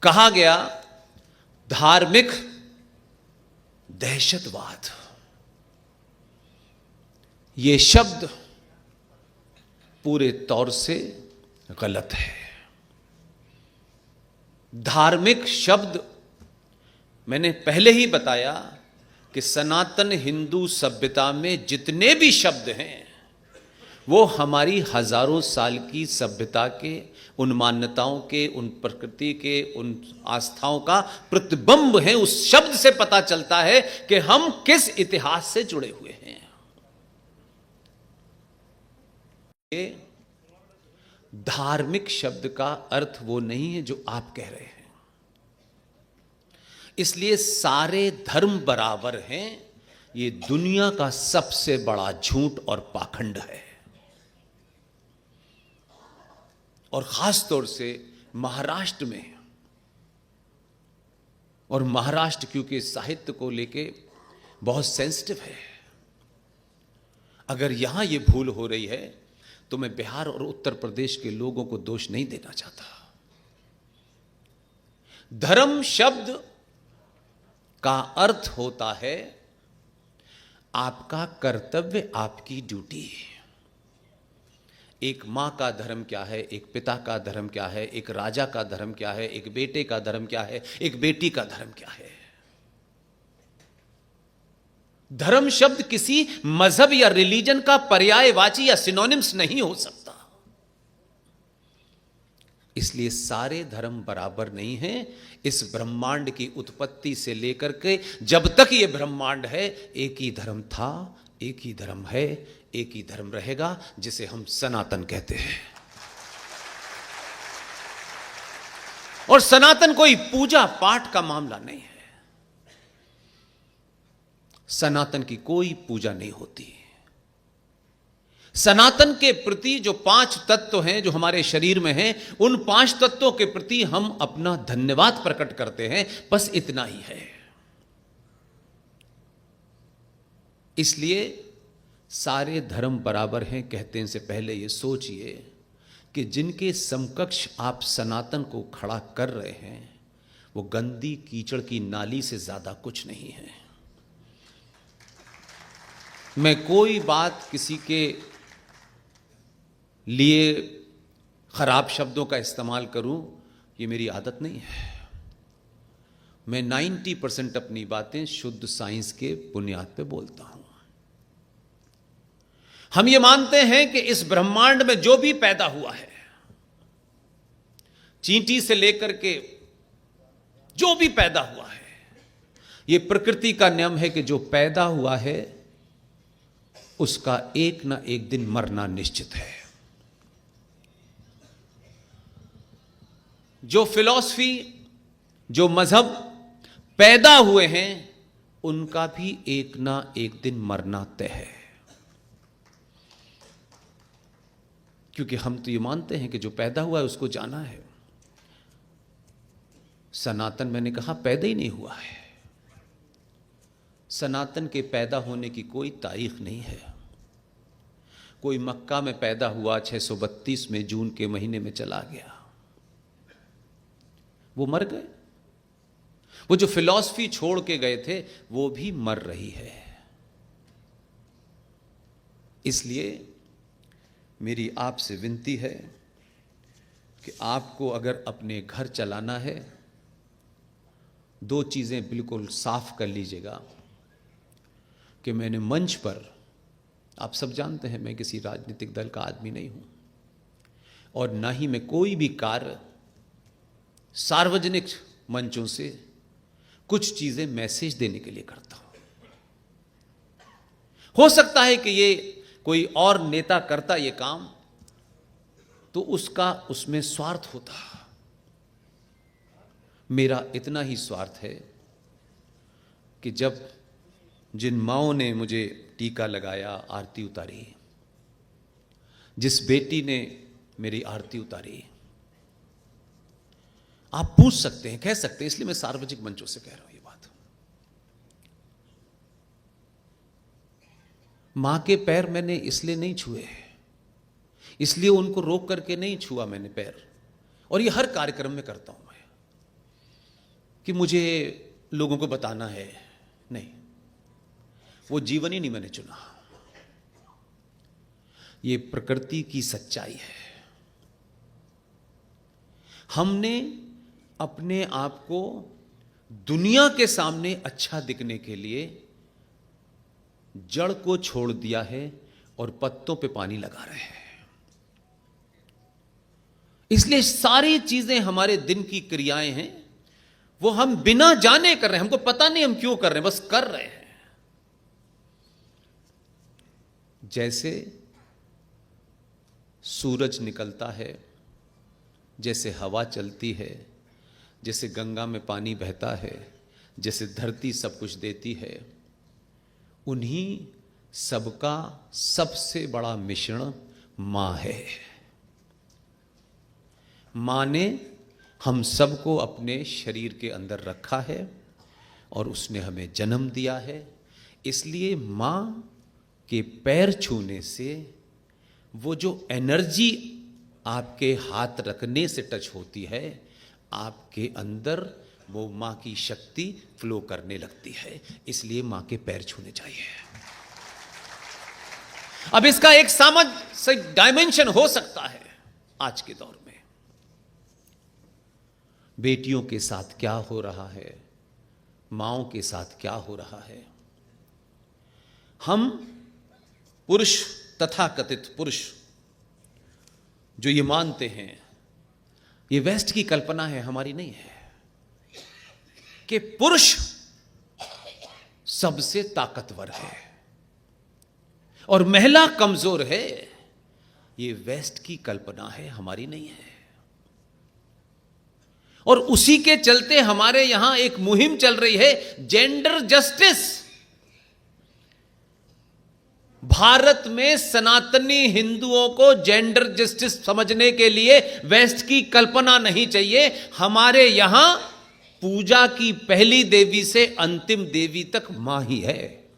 कहा गया धार्मिक दहशतवाद, ये शब्द पूरे तौर से गलत है। धार्मिक शब्द, मैंने पहले ही बताया कि सनातन हिंदू सभ्यता में जितने भी शब्द हैं वो हमारी हजारों साल की सभ्यता के, उन मान्यताओं के, उन प्रकृति के, उन आस्थाओं का प्रतिबिंब है। उस शब्द से पता चलता है कि हम किस इतिहास से जुड़े हुए हैं। ये धार्मिक शब्द का अर्थ वो नहीं है जो आप कह रहे हैं। इसलिए सारे धर्म बराबर हैं, ये दुनिया का सबसे बड़ा झूठ और पाखंड है। और खास तौर से महाराष्ट्र में, और महाराष्ट्र क्योंकि साहित्य को लेके बहुत सेंसिटिव है, अगर यहां ये भूल हो रही है तो मैं बिहार और उत्तर प्रदेश के लोगों को दोष नहीं देना चाहता। धर्म शब्द का अर्थ होता है आपका कर्तव्य, आपकी ड्यूटी। एक मां का धर्म क्या है, एक पिता का धर्म क्या है, एक राजा का धर्म क्या है, एक बेटे का धर्म क्या है, एक बेटी का धर्म क्या है। धर्म शब्द किसी मजहब या रिलीजन का पर्यायवाची या सिनोनिम्स नहीं हो सकता। इसलिए सारे धर्म बराबर नहीं हैं। इस ब्रह्मांड की उत्पत्ति से लेकर के जब तक यह ब्रह्मांड है, एक ही धर्म था, एक ही धर्म है, एक ही धर्म रहेगा, जिसे हम सनातन कहते हैं। और सनातन कोई पूजा पाठ का मामला नहीं है। सनातन की कोई पूजा नहीं होती। सनातन के प्रति जो 5 तत्व हैं जो हमारे शरीर में हैं, उन 5 तत्वों के प्रति हम अपना धन्यवाद प्रकट करते हैं, बस इतना ही है। इसलिए सारे धर्म बराबर हैं कहते हैं से पहले ये सोचिए कि जिनके समकक्ष आप सनातन को खड़ा कर रहे हैं वो गंदी कीचड़ की नाली से ज्यादा कुछ नहीं है। मैं कोई बात किसी के लिए खराब शब्दों का इस्तेमाल करूं, ये मेरी आदत नहीं है। मैं 90% अपनी बातें शुद्ध साइंस के बुनियाद पे बोलता हूं। हम ये मानते हैं कि इस ब्रह्मांड में जो भी पैदा हुआ है, चींटी से लेकर के जो भी पैदा हुआ है, ये प्रकृति का नियम है कि जो पैदा हुआ है उसका एक ना एक दिन मरना निश्चित है। जो फिलॉसफी, जो मजहब पैदा हुए हैं, उनका भी एक ना एक दिन मरना तय है। क्योंकि हम तो ये मानते हैं कि जो पैदा हुआ है उसको जाना है। सनातन, मैंने कहा, पैदा ही नहीं हुआ है। सनातन के पैदा होने की कोई तारीख नहीं है। कोई मक्का में पैदा हुआ, 632 में जून के महीने में चला गया, वो मर गए। वो जो फिलॉसफी छोड़ के गए थे वो भी मर रही है। इसलिए मेरी आपसे विनती है कि आपको अगर अपने घर चलाना है, 2 चीजें बिल्कुल साफ कर लीजिएगा कि मैंने मंच पर, आप सब जानते हैं मैं किसी राजनीतिक दल का आदमी नहीं हूं, और ना ही मैं कोई भी कार्य सार्वजनिक मंचों से कुछ चीजें मैसेज देने के लिए करता हूं। हो सकता है कि ये कोई और नेता करता ये काम तो उसका उसमें स्वार्थ होता। मेरा इतना ही स्वार्थ है कि जब जिन माँओं ने मुझे टीका लगाया, आरती उतारी, जिस बेटी ने मेरी आरती उतारी, आप पूछ सकते हैं, कह सकते हैं, इसलिए मैं सार्वजनिक मंचों से कह रहा हूं ये बात। मां के पैर मैंने इसलिए नहीं छुए, इसलिए उनको रोक करके नहीं छुआ मैंने पैर, और ये हर कार्यक्रम में करता हूं मैं। कि मुझे लोगों को बताना है, नहीं, वो जीवन ही नहीं मैंने चुना। ये प्रकृति की सच्चाई है। हमने अपने आप को दुनिया के सामने अच्छा दिखने के लिए जड़ को छोड़ दिया है और पत्तों पे पानी लगा रहे हैं। इसलिए सारी चीजें हमारे दिन की क्रियाएं हैं, वो हम बिना जाने कर रहे हैं, हमको पता नहीं हम क्यों कर रहे हैं, बस कर रहे हैं। जैसे सूरज निकलता है, जैसे हवा चलती है, जैसे गंगा में पानी बहता है, जैसे धरती सब कुछ देती है, उन्हीं सबका सबसे बड़ा मिश्रण मां है। मां ने हम सबको अपने शरीर के अंदर रखा है और उसने हमें जन्म दिया है। इसलिए मां के पैर छूने से वो जो एनर्जी आपके हाथ रखने से टच होती है, आपके अंदर वो मां की शक्ति फ्लो करने लगती है। इसलिए मां के पैर छूने चाहिए। अब इसका एक सामाजिक डायमेंशन हो सकता है आज के दौर में। बेटियों के साथ क्या हो रहा है, माओं के साथ क्या हो रहा है। हम पुरुष, तथाकथित पुरुष जो ये मानते हैं, ये वेस्ट की कल्पना है, हमारी नहीं है, कि पुरुष सबसे ताकतवर है और महिला कमजोर है। ये वेस्ट की कल्पना है, हमारी नहीं है। और उसी के चलते हमारे यहां एक मुहिम चल रही है, जेंडर जस्टिस। भारत में सनातनी हिंदुओं को जेंडर जस्टिस समझने के लिए वेस्ट की कल्पना नहीं चाहिए। हमारे यहां पूजा की पहली देवी से अंतिम देवी तक मां ही है।